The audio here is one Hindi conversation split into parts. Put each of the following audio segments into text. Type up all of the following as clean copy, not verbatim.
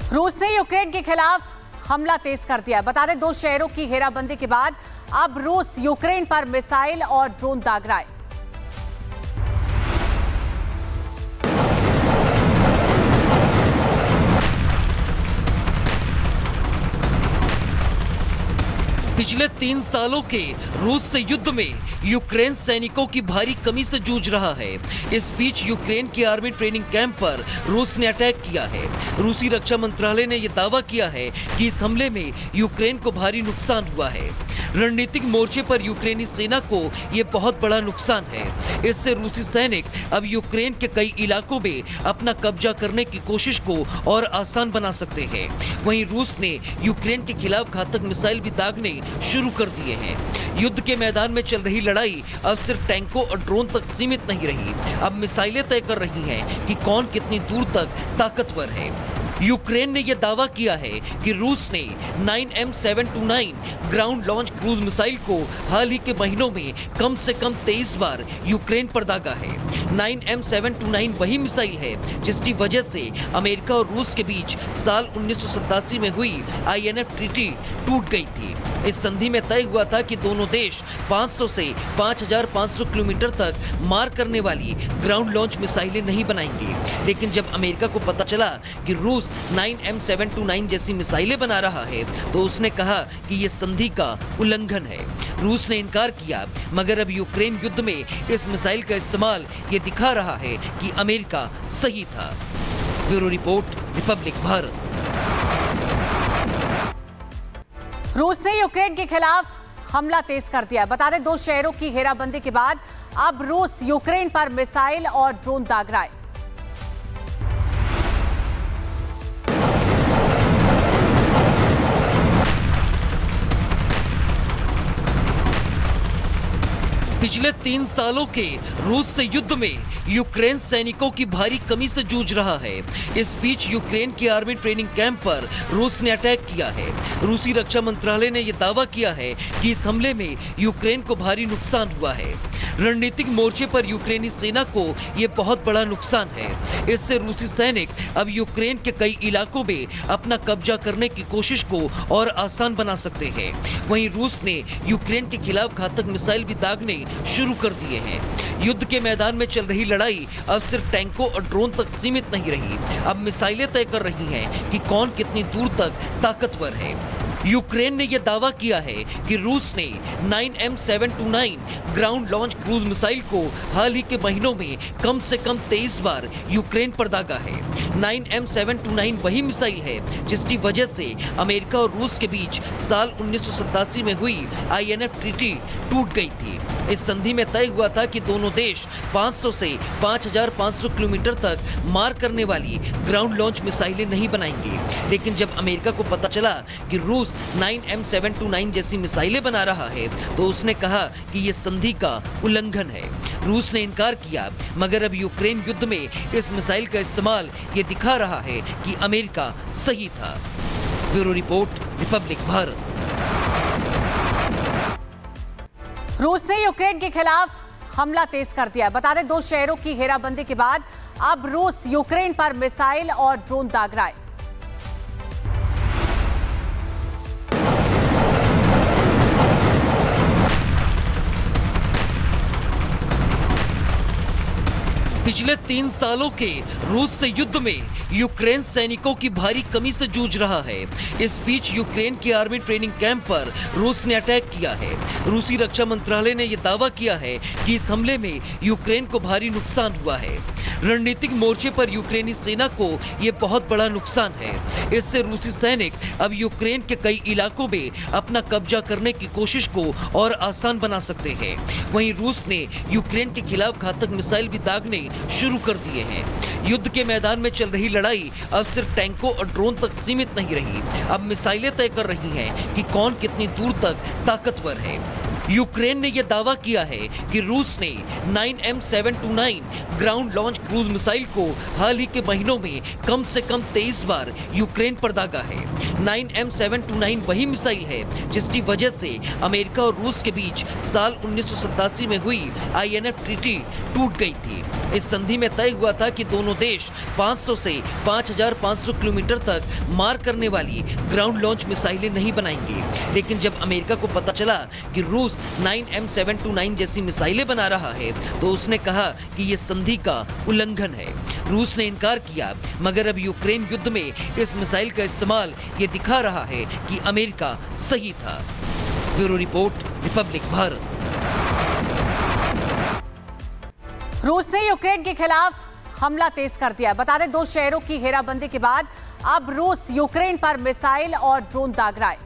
रूस ने यूक्रेन के खिलाफ हमला तेज कर दिया। बता दें, 2 शहरों की घेराबंदी के बाद अब रूस यूक्रेन पर मिसाइल और ड्रोन दाग रहा है। पिछले 3 सालों के रूस से युद्ध में यूक्रेन सैनिकों की भारी कमी से जूझ रहा है। इस बीच यूक्रेन के आर्मी ट्रेनिंग कैंप पर रूस ने अटैक किया है। रूसी रक्षा मंत्रालय ने यह दावा किया है कि इस हमले में यूक्रेन को भारी नुकसान हुआ है। रणनीतिक मोर्चे पर यूक्रेनी सेना को यह बहुत बड़ा नुकसान है। इससे रूसी सैनिक अब यूक्रेन के कई इलाकों में अपना कब्जा करने की कोशिश को और आसान बना सकते हैं। वहीं रूस ने यूक्रेन के खिलाफ घातक मिसाइल भी दागने शुरू कर दिए हैं। युद्ध के मैदान में चल रही लड़ाई अब सिर्फ टैंकों और ड्रोन तक सीमित नहीं रही। अब मिसाइलें तय कर रही हैं कि कौन कितनी दूर तक ताकतवर है। यूक्रेन ने यह दावा किया है कि रूस ने 9M729 ground launch cruise missile को हाल ही के महीनों में कम से कम 23 बार यूक्रेन पर दागा है। 9M729 वही मिसाइल है जिसकी वजह से अमेरिका और रूस के बीच साल 1987 में हुई INF ट्रीटी टूट गई थी। इस संधि में तय हुआ था कि दोनों देश 500 से 5500 किलोमीटर तक मार करने वाली ग्राउंड लॉन्च मिसाइलें नहीं बनाएंगे। लेकिन जब अमेरिका को पता चला कि रूस 9M729 जैसी मिसाइलें बना रहा है तो उसने कहा कि ये संधि का उल्लंघन है। रूस ने इनकार किया, मगर अब यूक्रेन युद्ध में इस मिसाइल का इस्तेमाल ये दिखा रहा है कि अमेरिका सही था। Bureau report, Republic Bharat. रूस ने यूक्रेन के खिलाफ हमला तेज कर दिया। बता दें, 2 शहरों की घेराबंदी के बाद अब रूस यूक्रेन पर मिसाइल और ड्रोन दाग रहा है। पिछले 3 सालों के रूस से युद्ध में यूक्रेन सैनिकों की भारी कमी से जूझ रहा है। इस बीच यूक्रेन के आर्मी ट्रेनिंग कैंप पर रूस ने अटैक किया है। रूसी रक्षा मंत्रालय ने यह दावा किया है कि इस हमले में यूक्रेन को भारी नुकसान हुआ है। रणनीतिक मोर्चे पर यूक्रेनी सेना को यह बहुत बड़ा नुकसान है। इससे रूसी सैनिक अब यूक्रेन के कई इलाकों में अपना कब्जा करने की कोशिश को और आसान बना सकते हैं। वहीं रूस ने यूक्रेन के खिलाफ घातक मिसाइल भी दागने शुरू कर दिए हैं। युद्ध के मैदान में चल रही लड़ाई अब सिर्फ टैंकों और ड्रोन तक सीमित नहीं रही। अब मिसाइलें तय कर रही हैं कि कौन कितनी दूर तक ताकतवर है। यूक्रेन ने यह दावा किया है कि रूस ने 9M729 ground launch cruise missile को हाल ही के महीनों में कम से कम 23 बार यूक्रेन पर दागा है। 9M729 वही मिसाइल है जिसकी वजह से अमेरिका और रूस के बीच साल 1987 में हुई INF ट्रीटी टूट गई थी। इस संधि में तय हुआ था कि दोनों देश 500 से 5500 किलोमीटर तक मार करने वाली ग्राउंड लॉन्च मिसाइलें नहीं बनाएंगे। लेकिन जब अमेरिका को पता चला कि रूस 9M729 जैसी मिसाइलें बना रहा है तो उसने कहा कि ये संधि का उल्लंघन है। रूस ने इनकार किया, मगर अब यूक्रेन युद्ध में इस मिसाइल का इस्तेमाल ये दिखा रहा है कि अमेरिका सही था। Bureau report, Republic Bharat. रूस ने यूक्रेन के खिलाफ हमला तेज कर दिया। बता दें, 2 शहरों की घेराबंदी के बाद अब रूस यूक्रेन पर मिसाइल और ड्रोन दाग रहा है। पिछले 3 सालों के रूस से युद्ध में यूक्रेन सैनिकों की भारी कमी से जूझ रहा है। इस बीच यूक्रेन के आर्मी ट्रेनिंग कैंप पर रूस ने अटैक किया है। रूसी रक्षा मंत्रालय ने यह दावा किया है कि इस हमले में यूक्रेन को भारी नुकसान हुआ है। रणनीतिक मोर्चे पर यूक्रेनी सेना को यह बहुत बड़ा नुकसान है। इससे रूसी सैनिक अब यूक्रेन के कई इलाकों में अपना कब्जा करने की कोशिश को और आसान बना सकते हैं। वहीं रूस ने यूक्रेन के खिलाफ घातक मिसाइल भी दागने शुरू कर दिए हैं। युद्ध के मैदान में चल रही लड़ाई अब सिर्फ टैंकों और ड्रोन तक सीमित नहीं रही। अब मिसाइलें तय कर रही हैं कि कौन कितनी दूर तक ताकतवर है। यूक्रेन ने यह दावा किया है कि रूस ने 9M729 ground launch cruise missile को हाल ही के महीनों में कम से कम 23 बार यूक्रेन पर दागा है। 9M729 वही मिसाइल है जिसकी वजह से अमेरिका और रूस के बीच साल 1987 में हुई INF ट्रीटी टूट गई थी। इस संधि में तय हुआ था कि दोनों देश 500 से 5500 किलोमीटर तक मार करने वाली ग्राउंड लॉन्च मिसाइलें नहीं बनाएंगे। लेकिन जब अमेरिका को पता चला कि रूस 9M729 जैसी मिसाइलें बना रहा है तो उसने कहा कि ये संधि का उल्लंघन है। रूस ने इनकार किया, मगर अब यूक्रेन युद्ध में इस मिसाइल का इस्तेमाल ये दिखा रहा है कि अमेरिका सही था। Bureau report, Republic Bharat. रूस ने यूक्रेन के खिलाफ हमला तेज कर दिया। बता दें, 2 शहरों की घेराबंदी के बाद अब रूस यूक्रेन पर मिसाइल और ड्रोन दाग रहा है।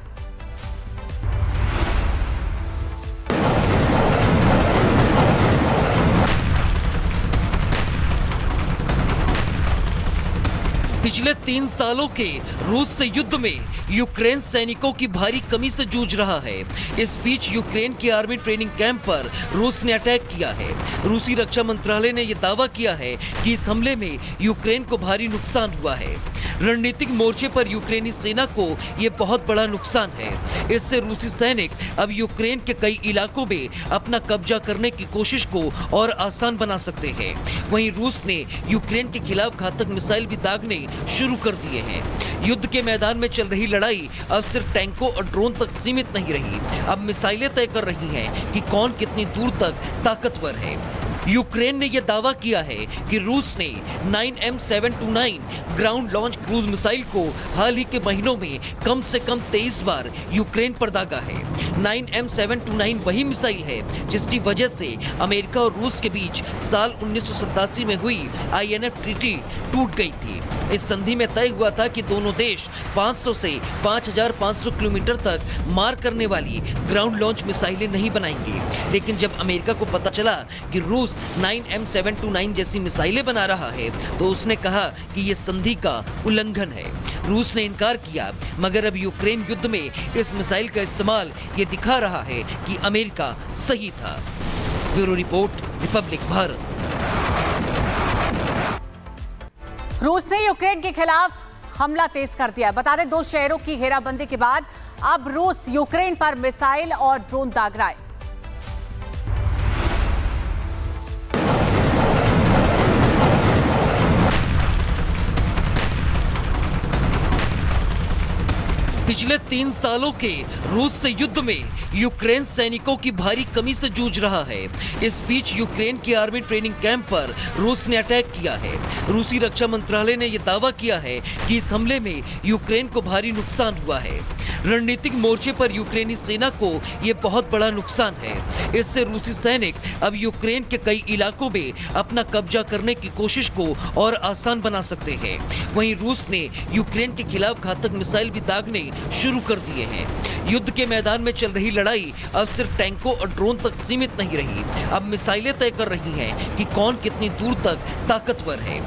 पिछले 3 सालों के रूस से युद्ध में यूक्रेन सैनिकों की भारी कमी से जूझ रहा है। इस बीच यूक्रेन के आर्मी ट्रेनिंग कैंप पर रूस ने अटैक किया है। रूसी रक्षा मंत्रालय ने यह दावा किया है कि इस हमले में यूक्रेन को भारी नुकसान हुआ है। रणनीतिक मोर्चे पर यूक्रेनी सेना को यह बहुत बड़ा नुकसान है। इससे रूसी सैनिक अब यूक्रेन के कई इलाकों में अपना कब्जा करने की कोशिश को और आसान बना सकते हैं। वहीं रूस ने यूक्रेन के खिलाफ घातक मिसाइल भी दागने शुरू कर दिए हैं। युद्ध के मैदान में चल रही लड़ाई अब सिर्फ टैंकों और ड्रोन तक सीमित नहीं रही। अब मिसाइलें तय कर रही हैं कि कौन कितनी दूर तक ताकतवर है। यूक्रेन ने यह दावा किया है कि रूस ने 9M729 ground launch cruise missile को हाल ही के महीनों में कम से कम 23 बार यूक्रेन पर दागा है। 9M729 वही मिसाइल है जिसकी वजह से अमेरिका और रूस के बीच साल 1987 में हुई INF ट्रीटी टूट गई थी। इस संधि में तय हुआ था कि दोनों देश 500 से 5500 किलोमीटर तक मार करने वाली ग्राउंड लॉन्च मिसाइलें नहीं बनाएंगे। लेकिन जब अमेरिका को पता चला कि रूस 9M729 जैसी मिसाइलें बना रहा है तो उसने कहा कि ये संधि का उल्लंघन है। रूस ने इनकार किया, मगर अब यूक्रेन युद्ध में इस मिसाइल का इस्तेमाल ये दिखा रहा है कि अमेरिका सही था। Bureau report, Republic Bharat. रूस ने यूक्रेन के खिलाफ हमला तेज कर दिया। बता दें, 2 शहरों की घेराबंदी के बाद अब रूस यूक्रेन पर मिसाइल और ड्रोन दाग रहा है। पिछले 3 सालों के रूस से युद्ध में यूक्रेन सैनिकों की भारी कमी से जूझ रहा है। इस बीच यूक्रेन के आर्मी ट्रेनिंग कैंप पर रूस ने अटैक किया है। रूसी रक्षा मंत्रालय ने यह दावा किया है कि इस हमले में यूक्रेन को भारी नुकसान हुआ है। रणनीतिक मोर्चे पर यूक्रेनी सेना को यह बहुत बड़ा नुकसान है। इससे रूसी सैनिक अब यूक्रेन के कई इलाकों में अपना कब्जा करने की कोशिश को और आसान बना सकते हैं। वहीं रूस ने यूक्रेन के खिलाफ घातक मिसाइल भी दागने शुरू कर दिए हैं। युद्ध के मैदान में चल रही लड़ाई अब सिर्फ टैंकों और ड्रोन तक सीमित नहीं रही। अब मिसाइलें तय कर रही हैं कि कौन कितनी दूर तक ताकतवर है।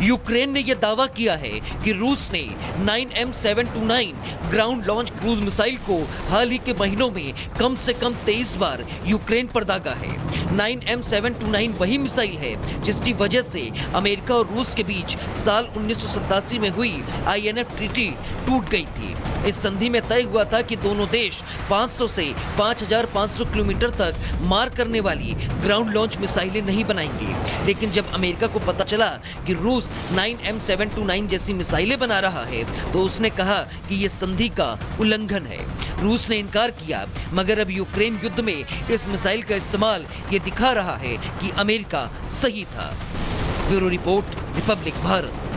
यूक्रेन ने यह दावा किया है कि रूस ने 9M729 ground launch cruise missile को हाल ही के महीनों में कम से कम 23 बार यूक्रेन पर दागा है। 9M729 वही मिसाइल है जिसकी वजह से अमेरिका और रूस के बीच साल 1987 में हुई INF ट्रीटी टूट गई थी। इस संधि में तय हुआ था कि दोनों देश 500 से 5500 किलोमीटर तक मार करने वाली ग्राउंड लॉन्च मिसाइलें नहीं बनाएंगे। लेकिन जब अमेरिका को पता चला कि रूस 9M729 जैसी मिसाइलें बना रहा है तो उसने कहा कि ये संधि का उल्लंघन है। रूस ने इनकार किया, मगर अब यूक्रेन युद्ध में इस मिसाइल का इस्तेमाल ये दिखा रहा है कि अमेरिका सही था। Bureau report, Republic Bharat.